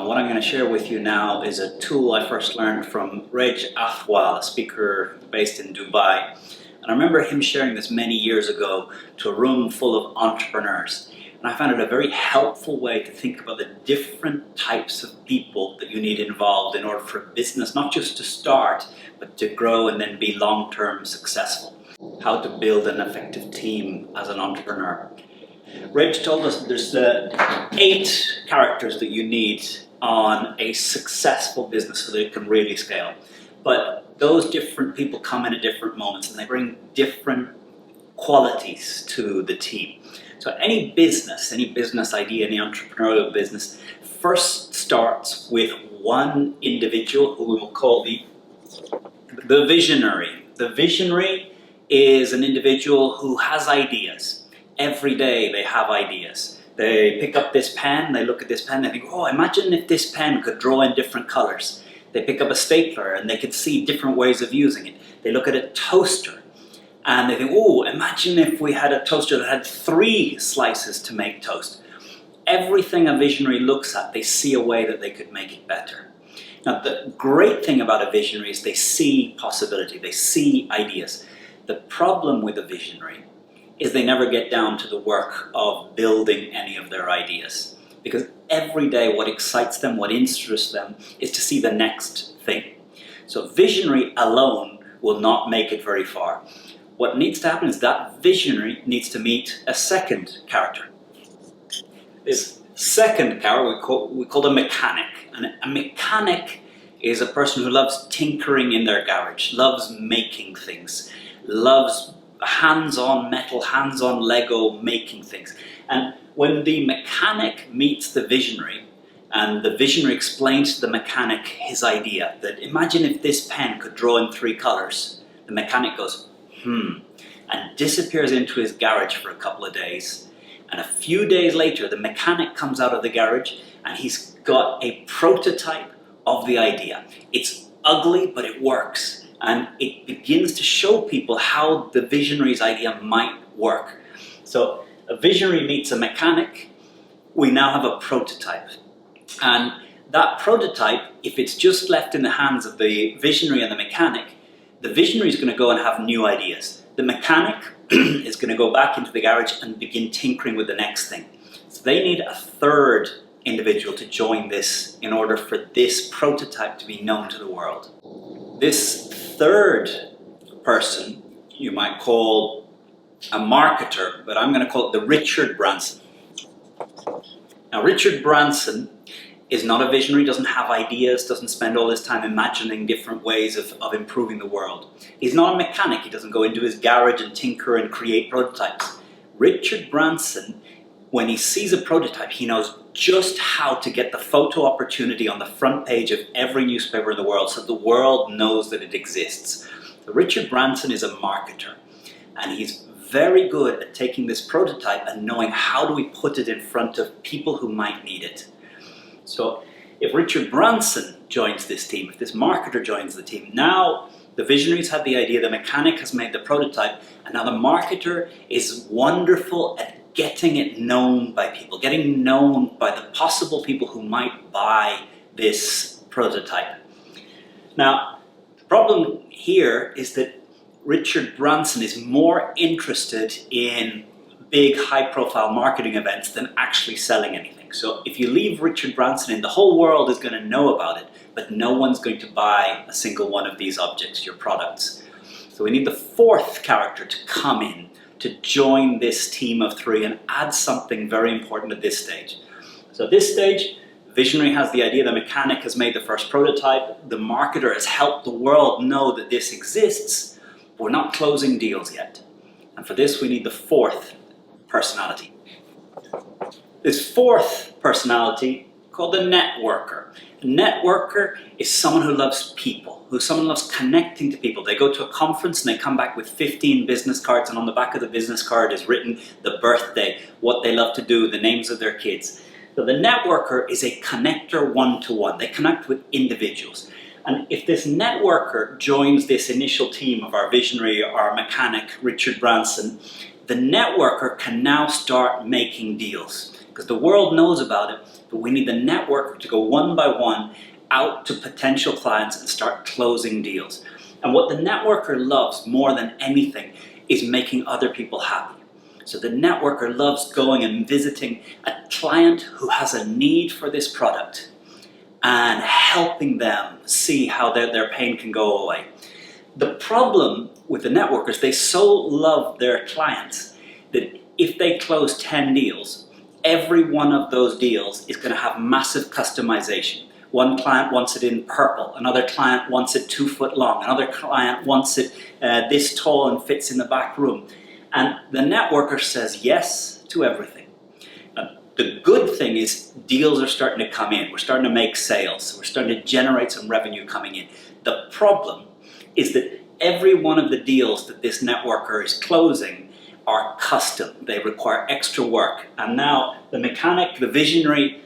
And what I'm going to share with you now is a tool I first learned from Reg Athwal, a speaker based in Dubai. And I remember him sharing this many years ago to a room full of entrepreneurs. And I found it a very helpful way to think about the different types of people that you need involved in order for a business, not just to start, but to grow and then be long-term successful. How to build an effective team as an entrepreneur. Reg told us that there's 8 characters that you need on a successful business so that it can really scale. But those different people come in at different moments and they bring different qualities to the team. So any business idea, any entrepreneurial business, first starts with one individual who we will call the visionary. The visionary is an individual who has ideas. Every day they have ideas. They pick up this pen, they look at this pen, they think, oh, imagine if this pen could draw in different colors. They pick up a stapler and they could see different ways of using it. They look at a toaster and they think, oh, imagine if we had a toaster that had 3 slices to make toast. Everything a visionary looks at, they see a way that they could make it better. Now, the great thing about a visionary is they see possibility, they see ideas. The problem with a visionary is they never get down to the work of building any of their ideas. Because every day what excites them, what interests them, is to see the next thing. So visionary alone will not make it very far. What needs to happen is that visionary needs to meet a second character. This second character we call a mechanic. And a mechanic is a person who loves tinkering in their garage, loves making things, loves hands-on metal, hands-on Lego making things. And when the mechanic meets the visionary, and the visionary explains to the mechanic his idea, that imagine if this pen could draw in 3 colors, the mechanic goes, and disappears into his garage for a couple of days. And a few days later, the mechanic comes out of the garage and he's got a prototype of the idea. It's ugly, but it works. And it begins to show people how the visionary's idea might work. So a visionary meets a mechanic, we now have a prototype. And that prototype, if it's just left in the hands of the visionary and the mechanic, the visionary is going to go and have new ideas. The mechanic is going to go back into the garage and begin tinkering with the next thing. So they need a third individual to join this in order for this prototype to be known to the world. This third person you might call a marketer, but I'm going to call it the Richard Branson. Now, Richard Branson is not a visionary, doesn't have ideas, doesn't spend all his time imagining different ways of improving the world. He's not a mechanic, he doesn't go into his garage and tinker and create prototypes. Richard Branson, when he sees a prototype, he knows just how to get the photo opportunity on the front page of every newspaper in the world so the world knows that it exists. So Richard Branson is a marketer, and he's very good at taking this prototype and knowing how do we put it in front of people who might need it. So if Richard Branson joins this team, if this marketer joins the team, now the visionary's had the idea, the mechanic has made the prototype, and now the marketer is wonderful at getting it known by people, getting known by the possible people who might buy this prototype. Now, the problem here is that Richard Branson is more interested in big high-profile marketing events than actually selling anything. So if you leave Richard Branson in, the whole world is going to know about it, but no one's going to buy a single one of these objects, your products. So we need the fourth character to come in, to join this team of 3 and add something very important at this stage. So at this stage, the visionary has the idea, the mechanic has made the first prototype, the marketer has helped the world know that this exists, but we're not closing deals yet. And for this, we need the fourth personality. This fourth personality, called the networker. A networker is someone who loves people, someone loves connecting to people. They go to a conference and they come back with 15 business cards, and on the back of the business card is written the birthday, what they love to do, the names of their kids. So the networker is a connector one-to-one. They connect with individuals. And if this networker joins this initial team of our visionary, our mechanic, Richard Branson, the networker can now start making deals. because the world knows about it, but we need the networker to go one by one out to potential clients and start closing deals. And what the networker loves more than anything is making other people happy. So the networker loves going and visiting a client who has a need for this product and helping them see how their pain can go away. The problem with the networkers, they so love their clients that if they close 10 deals, every one of those deals is going to have massive customization. One client wants it in purple, another client wants it 2 foot long, another client wants it this tall and fits in the back room. And the networker says yes to everything. The good thing is deals are starting to come in. We're starting to make sales. We're starting to generate some revenue coming in. The problem is that every one of the deals that this networker is closing are custom. They require extra work. And now the mechanic, the visionary,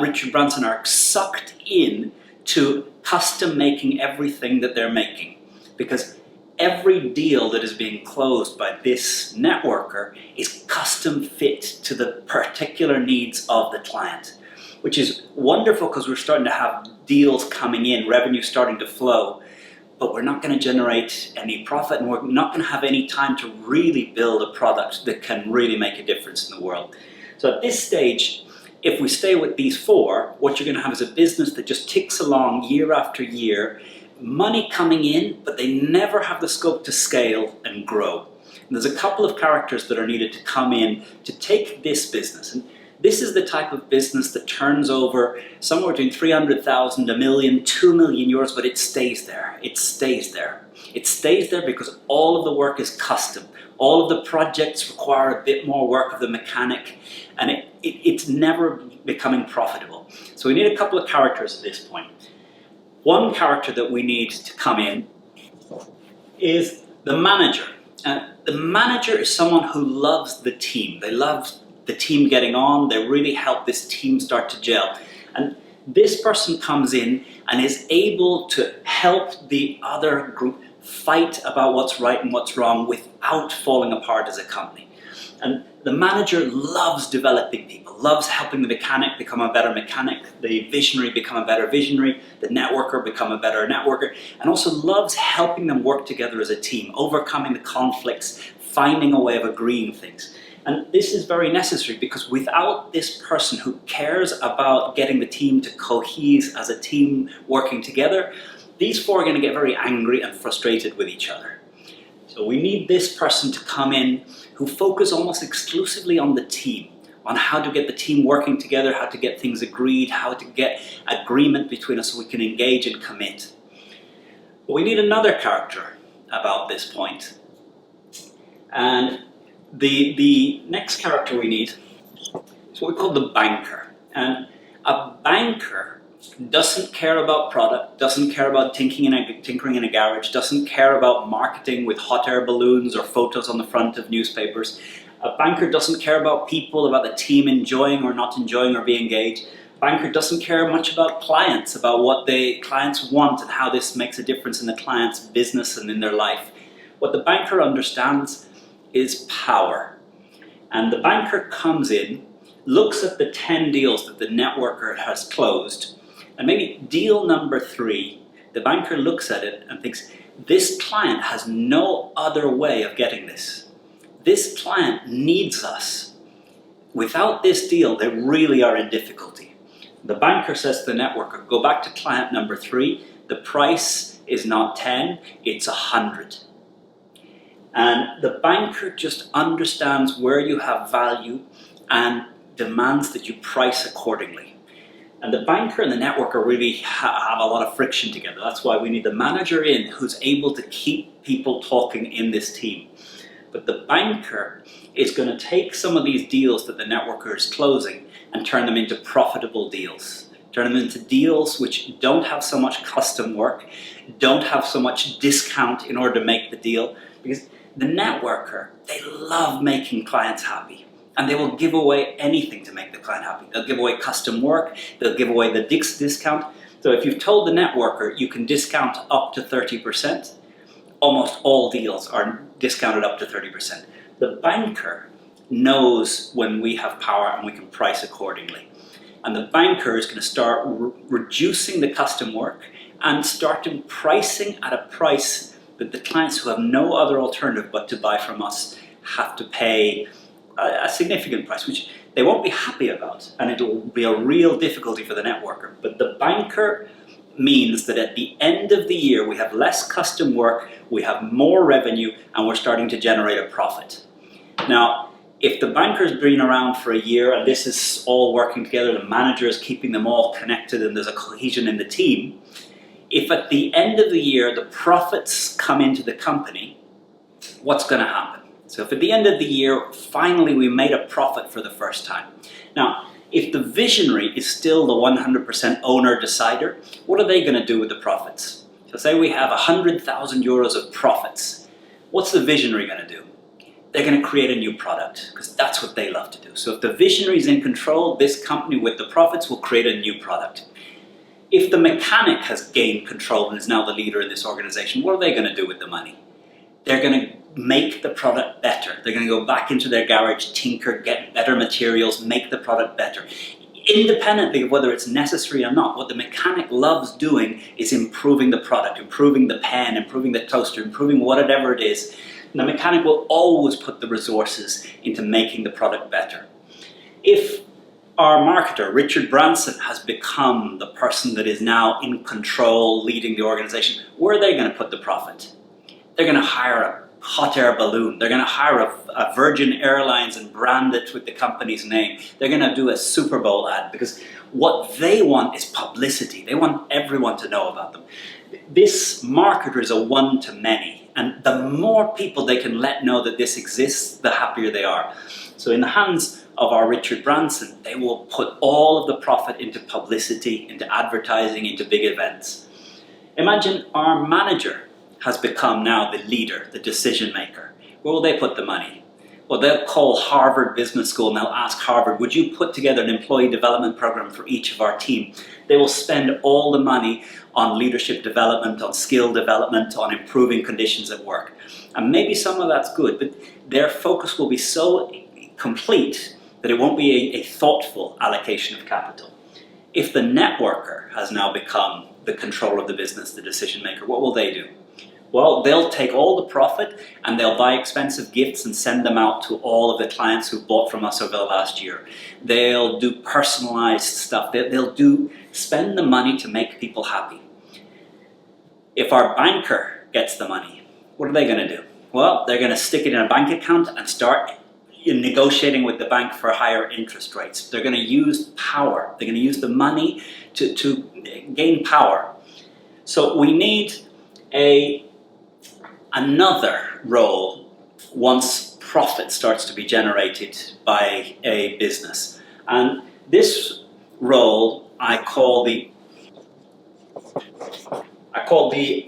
Richard Branson are sucked in to custom making everything that they're making. Because every deal that is being closed by this networker is custom fit to the particular needs of the client, which is wonderful because we're starting to have deals coming in, revenue starting to flow, but we're not going to generate any profit and we're not going to have any time to really build a product that can really make a difference in the world. So at this stage, if we stay with these four, what you're going to have is a business that just ticks along year after year, money coming in, but they never have the scope to scale and grow. And there's a couple of characters that are needed to come in to take this business. And this is the type of business that turns over somewhere between 300,000, a million, 2 million euros, but it stays there. It stays there. It stays there because all of the work is custom. All of the projects require a bit more work of the mechanic, and it's never becoming profitable. So we need a couple of characters at this point. One character that we need to come in is the manager. The manager is someone who loves the team. They love the team getting on. They really help this team start to gel. And this person comes in and is able to help the other group fight about what's right and what's wrong without falling apart as a company. And the manager loves developing people, loves helping the mechanic become a better mechanic, the visionary become a better visionary, the networker become a better networker, and also loves helping them work together as a team, overcoming the conflicts, finding a way of agreeing things. And this is very necessary because without this person who cares about getting the team to cohese as a team working together, these four are going to get very angry and frustrated with each other. So we need this person to come in who focus almost exclusively on the team, on how to get the team working together, how to get things agreed, how to get agreement between us so we can engage and commit. But we need another character about this point. And the next character we need is what we call the banker. And a banker doesn't care about product, doesn't care about tinkering in a garage, doesn't care about marketing with hot air balloons or photos on the front of newspapers. A banker doesn't care about people, about the team enjoying or not enjoying or being engaged. A banker doesn't care much about clients, about what the clients want and how this makes a difference in the client's business and in their life. What the banker understands is power. And the banker comes in, looks at the 10 deals that the networker has closed, and maybe deal number 3, the banker looks at it and thinks, this client has no other way of getting this. This client needs us. Without this deal, they really are in difficulty. The banker says to the networker, go back to client number 3, the price is not 10, it's 100. And the banker just understands where you have value and demands that you price accordingly. And the banker and the networker really have a lot of friction together. That's why we need the manager in who's able to keep people talking in this team. But the banker is going to take some of these deals that the networker is closing and turn them into profitable deals. Turn them into deals which don't have so much custom work, don't have so much discount in order to make the deal. Because the networker, they love making clients happy. And they will give away anything to make the client happy. They'll give away custom work, they'll give away the discount. So if you've told the networker you can discount up to 30%, almost all deals are discounted up to 30%. The banker knows when we have power and we can price accordingly. And the banker is going to start reducing the custom work and starting pricing at a price that the clients who have no other alternative but to buy from us have to pay a significant price, which they won't be happy about, and it'll be a real difficulty for the networker. But the banker means that at the end of the year we have less custom work, we have more revenue, and we're starting to generate a profit. Now, if the banker's been around for a year and this is all working together, the manager is keeping them all connected and there's a cohesion in the team, if at the end of the year the profits come into the company, what's going to happen? So if at the end of the year, finally we made a profit for the first time. Now, if the visionary is still the 100% owner-decider, what are they going to do with the profits? So say we have 100,000 euros of profits. What's the visionary going to do? They're going to create a new product, because that's what they love to do. So if the visionary is in control, this company with the profits will create a new product. If the mechanic has gained control and is now the leader in this organization, what are they going to do with the money? They're going to make the product better. They're going to go back into their garage, tinker, get better materials, make the product better. Independently of whether it's necessary or not, what the mechanic loves doing is improving the product, improving the pen, improving the toaster, improving whatever it is. And the mechanic will always put the resources into making the product better. If our marketer, Richard Branson, has become the person that is now in control, leading the organization, where are they going to put the profit? They're going to hire a hot air balloon. They're going to hire a Virgin Airlines and brand it with the company's name. They're going to do a Super Bowl ad, because what they want is publicity. They want everyone to know about them. This marketer is a one-to-many, and the more people they can let know that this exists, the happier they are. So in the hands of our Richard Branson, they will put all of the profit into publicity, into advertising, into big events. Imagine our manager has become now the leader, the decision maker. Where will they put the money? Well, they'll call Harvard Business School and they'll ask Harvard, would you put together an employee development program for each of our team? They will spend all the money on leadership development, on skill development, on improving conditions at work. And maybe some of that's good, but their focus will be so complete that it won't be a thoughtful allocation of capital. If the networker has now become the control of the business, the decision maker, what will they do? Well, they'll take all the profit and they'll buy expensive gifts and send them out to all of the clients who bought from us over the last year. They'll do personalized stuff. They'll spend the money to make people happy. If our banker gets the money, what are they going to do? Well, they're going to stick it in a bank account and start negotiating with the bank for higher interest rates. They're going to use power. They're going to use the money to gain power. So we need another role once profit starts to be generated by a business. And this role I call the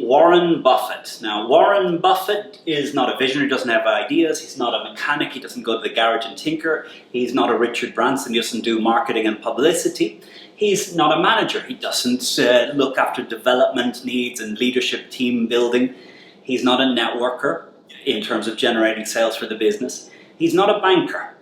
Warren Buffett. Now, Warren Buffett is not a visionary, doesn't have ideas, he's not a mechanic, he doesn't go to the garage and tinker, he's not a Richard Branson, he doesn't do marketing and publicity, he's not a manager, he doesn't look after development needs and leadership team building, he's not a networker in terms of generating sales for the business, he's not a banker.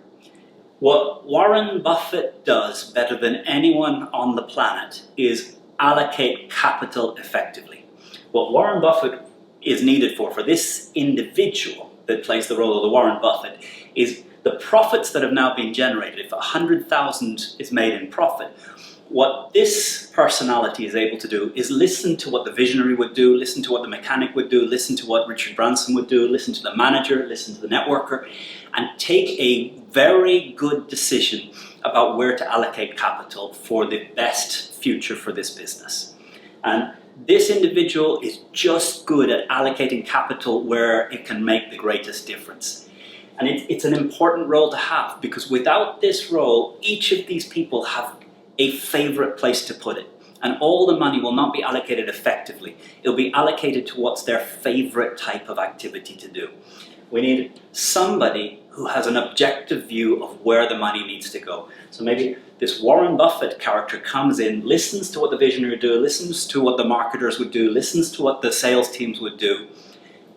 What Warren Buffett does better than anyone on the planet is allocate capital effectively. What Warren Buffett is needed for this individual that plays the role of the Warren Buffett is the profits that have now been generated. If 100,000 is made in profit, what this personality is able to do is listen to what the visionary would do, listen to what the mechanic would do, listen to what Richard Branson would do, listen to the manager, listen to the networker, and take a very good decision about where to allocate capital for the best future for this business. And this individual is just good at allocating capital where it can make the greatest difference. And it's an important role to have, because without this role, each of these people have a favorite place to put it. And all the money will not be allocated effectively. It'll be allocated to what's their favorite type of activity to do. We need somebody who has an objective view of where the money needs to go. So maybe this Warren Buffett character comes in, listens to what the visionary would do, listens to what the marketers would do, listens to what the sales teams would do,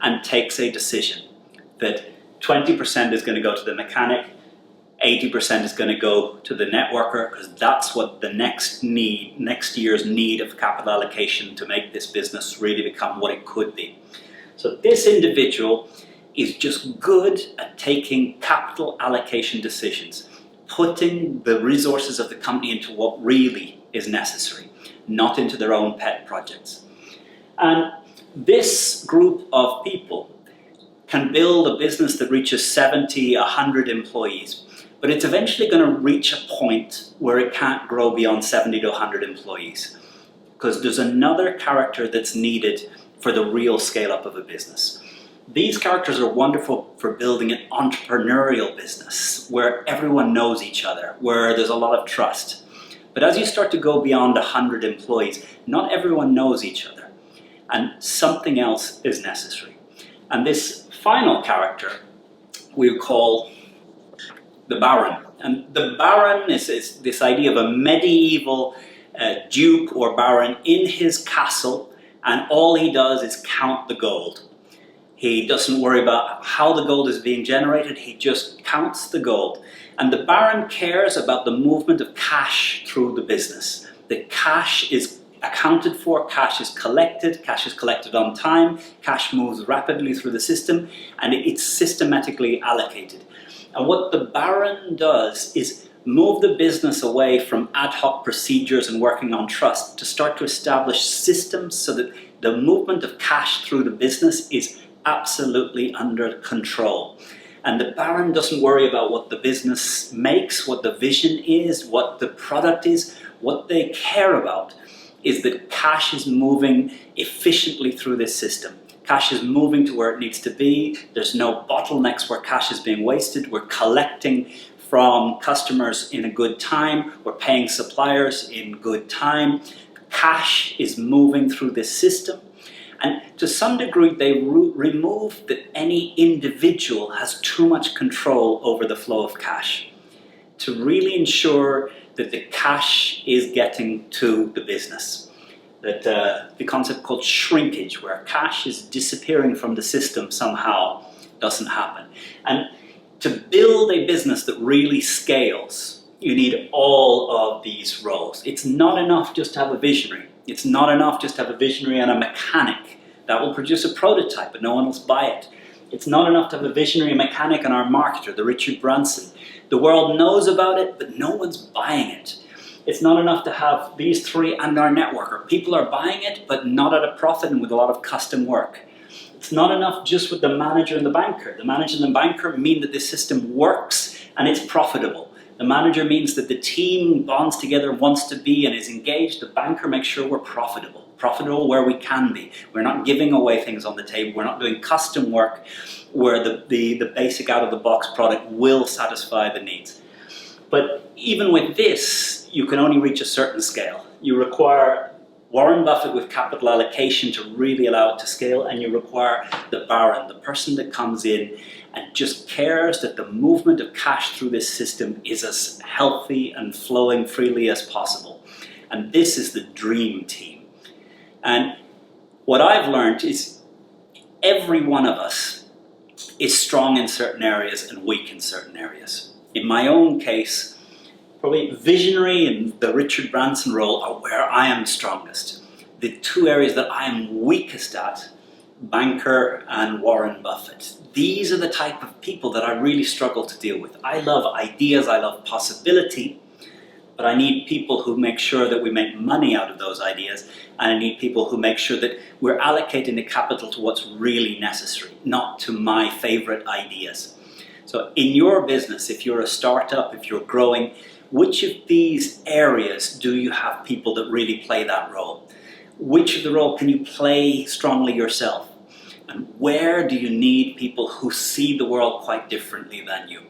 and takes a decision that 20% is going to go to the mechanic, 80% is going to go to the networker, because that's what the next year's need of capital allocation to make this business really become what it could be. So this individual is just good at taking capital allocation decisions, putting the resources of the company into what really is necessary, not into their own pet projects. And this group of people can build a business that reaches 70, 100 employees, but it's eventually going to reach a point where it can't grow beyond 70 to 100 employees, because there's another character that's needed for the real scale up of a business. These characters are wonderful for building an entrepreneurial business where everyone knows each other, where there's a lot of trust. But as you start to go beyond 100 employees, not everyone knows each other, and something else is necessary. And this final character we call the Baron. And the Baron is this idea of a medieval duke or baron in his castle, and all he does is count the gold. He doesn't worry about how the gold is being generated, he just counts the gold. And the Baron cares about the movement of cash through the business. The cash is accounted for, cash is collected on time, cash moves rapidly through the system, and it's systematically allocated. And what the Baron does is move the business away from ad hoc procedures and working on trust to start to establish systems so that the movement of cash through the business is absolutely under control. And the Baron doesn't worry about what the business makes, what the vision is, what the product is. What they care about is that cash is moving efficiently through this system. Cash is moving to where it needs to be. There's no bottlenecks where cash is being wasted. We're collecting from customers in a good time. We're paying suppliers in good time. Cash is moving through this system. And to some degree, they remove that any individual has too much control over the flow of cash to really ensure that the cash is getting to the business. That the concept called shrinkage, where cash is disappearing from the system somehow, doesn't happen. And to build a business that really scales, you need all of these roles. It's not enough just to have a visionary. It's not enough just to have a visionary and a mechanic. That will produce a prototype, but no one will buy it. It's not enough to have a visionary, mechanic, and our marketer, the Richard Branson. The world knows about it, but no one's buying it. It's not enough to have these three and our networker. People are buying it, but not at a profit and with a lot of custom work. It's not enough just with the manager and the banker. The manager and the banker mean that this system works and it's profitable. The manager means that the team bonds together, wants to be and is engaged. The banker makes sure we're profitable. Profitable where we can be. We're not giving away things on the table. We're not doing custom work where the basic out-of-the-box product will satisfy the needs. But even with this, you can only reach a certain scale. You require Warren Buffett with capital allocation to really allow it to scale, and you require the Baron, the person that comes in and just cares that the movement of cash through this system is as healthy and flowing freely as possible. And this is the dream team. And what I've learned is every one of us is strong in certain areas and weak in certain areas. In my own case, probably visionary and the Richard Branson role are where I am strongest. The two areas that I am weakest at, banker and Warren Buffett. These are the type of people that I really struggle to deal with. I love ideas, I love possibility, but I need people who make sure that we make money out of those ideas, and I need people who make sure that we're allocating the capital to what's really necessary, not to my favorite ideas. So in your business, if you're a startup, if you're growing, which of these areas do you have people that really play that role? Which of the role can you play strongly yourself? And where do you need people who see the world quite differently than you?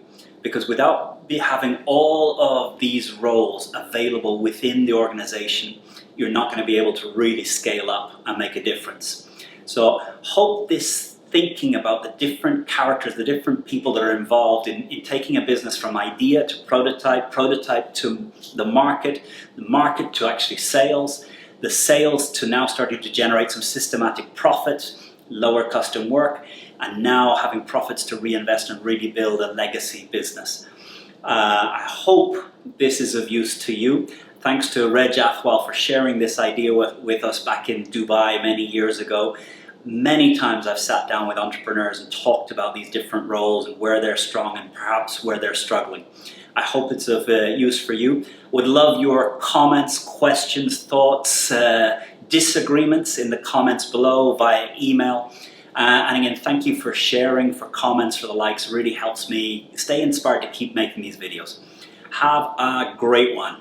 Because without having all of these roles available within the organization, you're not going to be able to really scale up and make a difference. So hope this thinking about the different characters, the different people that are involved in taking a business from idea to prototype, prototype to the market to actually sales, the sales to now starting to generate some systematic profit, lower custom work, and now having profits to reinvest and really build a legacy business. I hope this is of use to you. Thanks to Reg Athwal for sharing this idea with us back in Dubai many years ago. Many times I've sat down with entrepreneurs and talked about these different roles and where they're strong and perhaps where they're struggling. I hope it's of use for you. Would love your comments, questions, thoughts, disagreements in the comments below via email. And again, thank you for sharing, for comments, for the likes. It really helps me stay inspired to keep making these videos. Have a great one.